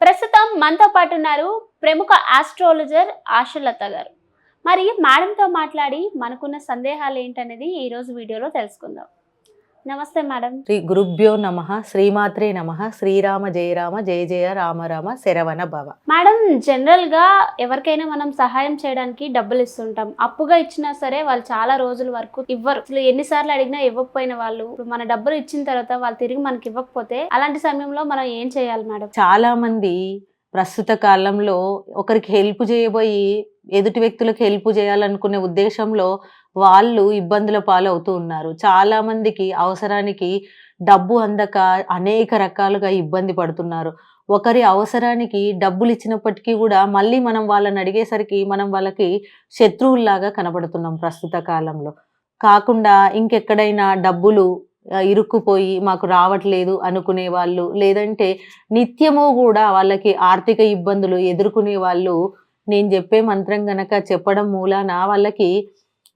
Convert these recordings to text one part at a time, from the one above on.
ప్రస్తుతం మనతో పాటు ఉన్నారు ప్రముఖ ఆస్ట్రాలజర్ ఆశలత గారు. మరి మేడంతో మాట్లాడి మనకున్న సందేహాలు ఏంటనేది ఈ రోజు వీడియోలో తెలుసుకుందాం. నమస్తే మేడం. శ్రీ గురుభ్యో నమః, శ్రీమాత్రే నమః. శ్రీరామ జయ రామ జయ జయ రామ రామ శరవణ భవ. మేడం, జనరల్ గా ఎవరికైనా మనం సహాయం చేయడానికి డబ్బులు ఇస్తుంటాం. అప్పుగా ఇచ్చినా సరే వాళ్ళు చాలా రోజుల వరకు ఇవ్వరు. అసలు ఎన్నిసార్లు అడిగినా ఇవ్వకపోయిన వాళ్ళు, మన డబ్బులు ఇచ్చిన తర్వాత వాళ్ళు తిరిగి మనకి ఇవ్వకపోతే అలాంటి సమయంలో మనం ఏం చేయాలి మేడం? చాలా మంది ప్రస్తుత కాలంలో ఒకరికి హెల్ప్ చేయబోయి ఎదుటి వ్యక్తులకు హెల్ప్ చేయాలనుకునే ఉద్దేశంలో వాళ్ళు ఇబ్బందుల పాలవుతూ ఉన్నారు. చాలా మందికి అవసరానికి డబ్బు అందక అనేక రకాలుగా ఇబ్బంది పడుతున్నారు. ఒకరి అవసరానికి డబ్బులు ఇచ్చినప్పటికీ కూడా మళ్ళీ మనం వాళ్ళని అడిగేసరికి మనం వాళ్ళకి శత్రువుల్లాగా కనబడుతున్నాం ప్రస్తుత కాలంలో. కాకుండా ఇంకెక్కడైనా డబ్బులు ఇరుక్కుపోయి మాకు రావట్లేదు అనుకునే వాళ్ళు, లేదంటే నిత్యము కూడా వాళ్ళకి ఆర్థిక ఇబ్బందులు ఎదుర్కొనే వాళ్ళు నేను చెప్పే మంత్రం గనక చెప్పడం మూలాన వాళ్ళకి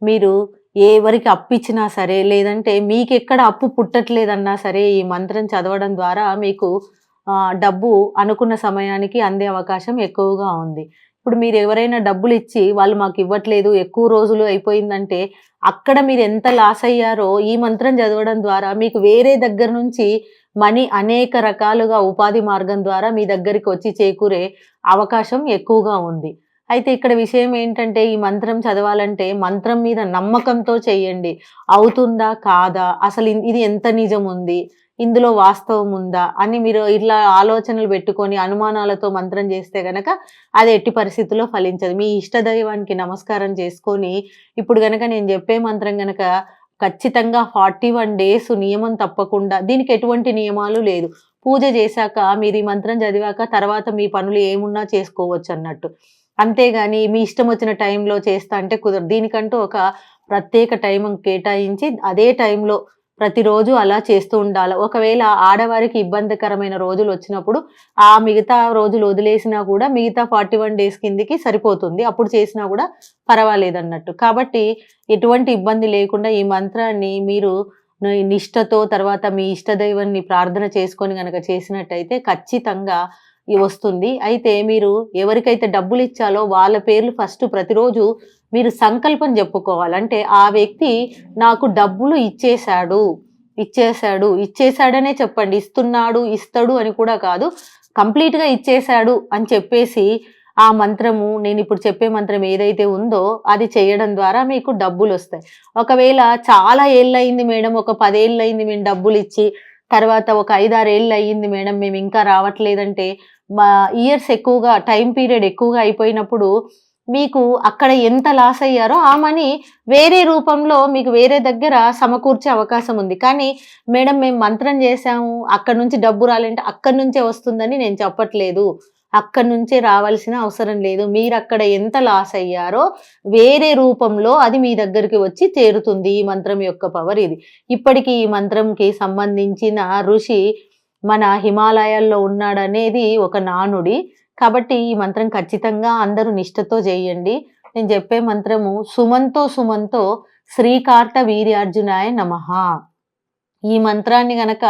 మీరు ఎవరికి అప్పిచ్చినా సరే, లేదంటే మీకెక్కడ అప్పు పుట్టట్లేదన్నా సరే ఈ మంత్రం చదవడం ద్వారా మీకు డబ్బు అనుకున్న సమయానికి అందే అవకాశం ఎక్కువగా ఉంది. ఇప్పుడు మీరు ఎవరైనా డబ్బులు ఇచ్చి వాళ్ళు మాకు ఇవ్వట్లేదు, ఎక్కువ రోజులు అయిపోయిందంటే అక్కడ మీరు ఎంత లాస్ అయ్యారో ఈ మంత్రం చదవడం ద్వారా మీకు వేరే దగ్గర నుంచి మనీ అనేక రకాలుగా ఉపాధి మార్గం ద్వారా మీ దగ్గరికి వచ్చి చేకూరే అవకాశం ఎక్కువగా ఉంది. అయితే ఇక్కడ విషయం ఏంటంటే ఈ మంత్రం చదవాలంటే మంత్రం మీద నమ్మకంతో చేయండి. అవుతుందా కాదా, అసలు ఇది ఎంత నిజం ఉంది, ఇందులో వాస్తవం ఉందా అని మీరు ఇట్లా ఆలోచనలు పెట్టుకొని అనుమానాలతో మంత్రం చేస్తే గనక అది ఎట్టి పరిస్థితుల్లో ఫలించదు. మీ ఇష్టదైవానికి నమస్కారం చేసుకొని ఇప్పుడు గనక నేను చెప్పే మంత్రం గనక ఖచ్చితంగా 41 డేస్ నియమం తప్పకుండా, దీనికి ఎటువంటి నియమాలు లేదు. పూజ చేశాక మీరు ఈ మంత్రం చదివాక తర్వాత మీ పనులు ఏమున్నా చేసుకోవచ్చు అన్నట్టు. అంతేగాని మీ ఇష్టం వచ్చిన టైంలో చేస్తా అంటే కుదరదు. దీనికంటూ ఒక ప్రత్యేక టైం కేటాయించి అదే టైంలో ప్రతిరోజు అలా చేస్తూ ఉండాలి. ఒకవేళ ఆడవారికి ఇబ్బందికరమైన రోజులు వచ్చినప్పుడు ఆ మిగతా రోజులు వదిలేసినా కూడా మిగతా 41 డేస్ కిందికి సరిపోతుంది. అప్పుడు చేసినా కూడా పర్వాలేదన్నట్టు. కాబట్టి ఎటువంటి ఇబ్బంది లేకుండా ఈ మంత్రాన్ని మీరు నిష్టతో తర్వాత మీ ఇష్టదైవాన్ని ప్రార్థన చేసుకొని గనక చేసినట్టయితే ఖచ్చితంగా వస్తుంది. అయితే మీరు ఎవరికైతే డబ్బులు ఇచ్చాలో వాళ్ళ పేర్లు ఫస్ట్ ప్రతిరోజు మీరు సంకల్పం చెప్పుకోవాలి. అంటే ఆ వ్యక్తి నాకు డబ్బులు ఇచ్చేశాడనే చెప్పండి. ఇస్తున్నాడు, ఇస్తాడు అని కూడా కాదు. కంప్లీట్‌గా ఇచ్చేశాడు అని చెప్పేసి ఆ మంత్రము, నేను ఇప్పుడు చెప్పే మంత్రం ఏదైతే ఉందో అది చేయడం ద్వారా మీకు డబ్బులొస్తాయి. ఒకవేళ చాలా ఏళ్ళయింది మేడం, ఒక 10 ఏళ్ళయింది మేము డబ్బులిచ్చి, తర్వాత ఒక 5, 6 ఏళ్ళయింది మేడం మేము ఇంకా రావట్లేదంటే, మా ఇయర్స్ ఎక్కువగా టైమ్ పీరియడ్ ఎక్కువగా అయిపోయినప్పుడు మీకు అక్కడ ఎంత లాస్ అయ్యారో ఆ మనీ వేరే రూపంలో మీకు వేరే దగ్గర సమకూర్చే అవకాశం ఉంది. కానీ మేడం మేము మంత్రం చేశాము అక్కడి నుంచి డబ్బు రాలంటే అక్కడి నుంచే వస్తుందని నేను చెప్పట్లేదు. అక్కడి నుంచే రావాల్సిన అవసరం లేదు. మీరు అక్కడ ఎంత లాస్ అయ్యారో వేరే రూపంలో అది మీ దగ్గరికి వచ్చి చేరుతుంది. ఈ మంత్రం యొక్క పవర్ ఇది. ఇప్పటికీ ఈ మంత్రంకి సంబంధించిన ఋషి మన హిమాలయాల్లో ఉన్నాడనేది ఒక నానుడి. కాబట్టి ఈ మంత్రం ఖచ్చితంగా అందరూ నిష్టతో చేయండి. నేను చెప్పే మంత్రము సుమంతో శ్రీకార్త వీర్యార్జునాయ నమః. ఈ మంత్రాన్ని గనక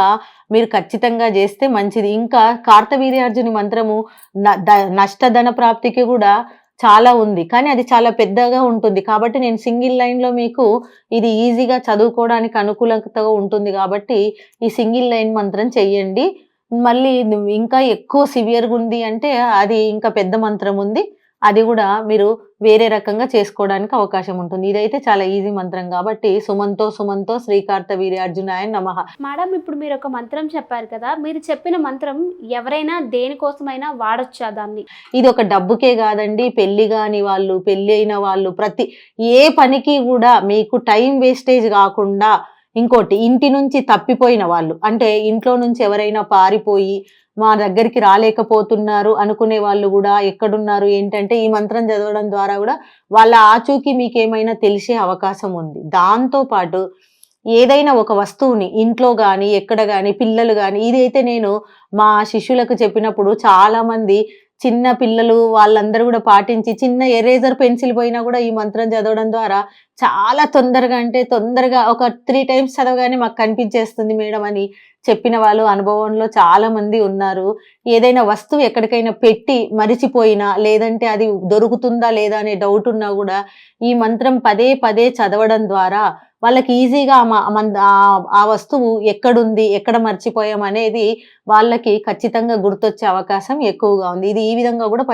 మీరు ఖచ్చితంగా చేస్తే మంచిది. ఇంకా కార్తవీర్యార్జుని మంత్రము నష్టధన ప్రాప్తికి కూడా చాలా ఉంది. కానీ అది చాలా పెద్దగా ఉంటుంది. కాబట్టి నేను సింగిల్ లైన్‌లో మీకు ఇది ఈజీగా చదువుకోవడానికి అనుకూలతగా ఉంటుంది కాబట్టి ఈ సింగిల్ లైన్ మంత్రం చెయ్యండి. మళ్ళీ ఇంకా ఎక్కువ సివియర్‌గా ఉంది అంటే అది ఇంకా పెద్ద మంత్రం ఉంది. అది కూడా మీరు వేరే రకంగా చేసుకోవడానికి అవకాశం ఉంటుంది. ఇదైతే చాలా ఈజీ మంత్రం కాబట్టి సుమంతో శ్రీకార్త వీర్యార్జునాయ నమః. మేడం, ఇప్పుడు మీరు ఒక మంత్రం చెప్పారు కదా, మీరు చెప్పిన మంత్రం ఎవరైనా దేనికోసమైనా వాడొచ్చా దాన్ని? ఇది ఒక డబ్బుకే కాదండి, పెళ్లి కాని వాళ్ళు, పెళ్లి అయిన వాళ్ళు, ప్రతి ఏ పనికి కూడా మీకు టైం వేస్టేజ్ కాకుండా. ఇంకోటి, ఇంటి నుంచి తప్పిపోయిన వాళ్ళు, అంటే ఇంట్లో నుంచి ఎవరైనా పారిపోయి మా దగ్గరికి రాలేకపోతున్నారు అనుకునే వాళ్ళు కూడా ఎక్కడున్నారు ఏంటంటే ఈ మంత్రం చదవడం ద్వారా కూడా వాళ్ళ ఆచూకీ మీకేమైనా తెలిసే అవకాశం ఉంది. దాంతో పాటు ఏదైనా ఒక వస్తువుని ఇంట్లో గాని ఎక్కడ గాని పిల్లలు గాని, ఇదైతే నేను మా శిష్యులకు చెప్పినప్పుడు చాలా మంది చిన్న పిల్లలు వాళ్ళందరూ కూడా పాటించి, చిన్న ఎరేజర్ పెన్సిల్ పోయినా కూడా ఈ మంత్రం చదవడం ద్వారా చాలా తొందరగా, అంటే తొందరగా ఒక 3 టైమ్స్ చదవగానే మాకు కనిపించేస్తుంది మేడం అని చెప్పిన వాళ్ళు అనుభవంలో చాలా మంది ఉన్నారు. ఏదైనా వస్తువు ఎక్కడికైనా పెట్టి మరిచిపోయినా, లేదంటే అది దొరుకుతుందా లేదా అనే డౌట్ ఉన్నా గూడా ఈ మంత్రం పదే పదే చదవడం ద్వారా వాళ్ళకి ఈజీగా ఆ వస్తువు ఎక్కడుంది, ఎక్కడ మర్చిపోయాం అనేది వాళ్ళకి ఖచ్చితంగా గుర్తొచ్చే అవకాశం ఎక్కువగా ఉంది. ఇది ఈ విధంగా గూడా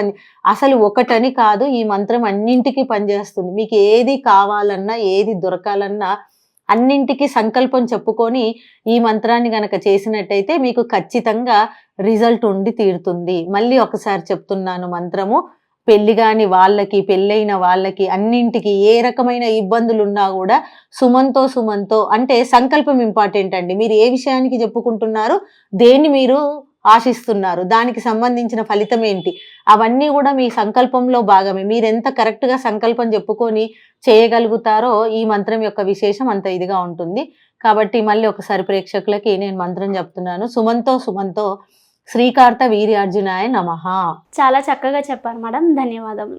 అసలు ఒకటని కాదు, ఈ మంత్రం అన్నింటికి పనిచేస్తుంది. మీకు ఏది కావాలన్నా, ఏది దొరకాలన్నా అన్నింటికి సంకల్పం చెప్పుకొని ఈ మంత్రాన్ని గనక చేసినట్టయితే మీకు ఖచ్చితంగా రిజల్ట్ ఉండి తీరుతుంది. మళ్ళీ ఒకసారి చెప్తున్నాను మంత్రము. పెళ్లి గాని వాళ్ళకి, పెళ్ళైన వాళ్ళకి అన్నింటికి ఏ రకమైన ఇబ్బందులున్నా గూడా సుమన్‌తో అంటే సంకల్పం ఇంపార్టెంట్ అండి. మీరు ఏ విషయానికి చెప్పుకుంటున్నారు? దేన్ని మీరు ఆశిస్తున్నారు? దానికి సంబంధించిన ఫలితం ఏంటి? అవన్నీ గూడా మీ సంకల్పంలో భాగమే. మీరెంత కరెక్ట్‌గా సంకల్పం చెప్పుకొని చేయగలుగుతారో ఈ మంత్రం యొక్క విశేషం అంత ఇదిగా ఉంటుంది. కాబట్టి మళ్ళీ ఒకసారి ప్రేక్షకులకి నేను మంత్రం చెప్తున్నాను. సుమన్‌తో శ్రీకార్త వీర్యార్జునాయ నమః. చాలా చక్కగా చెప్పారు మేడం. ధన్యవాదములు.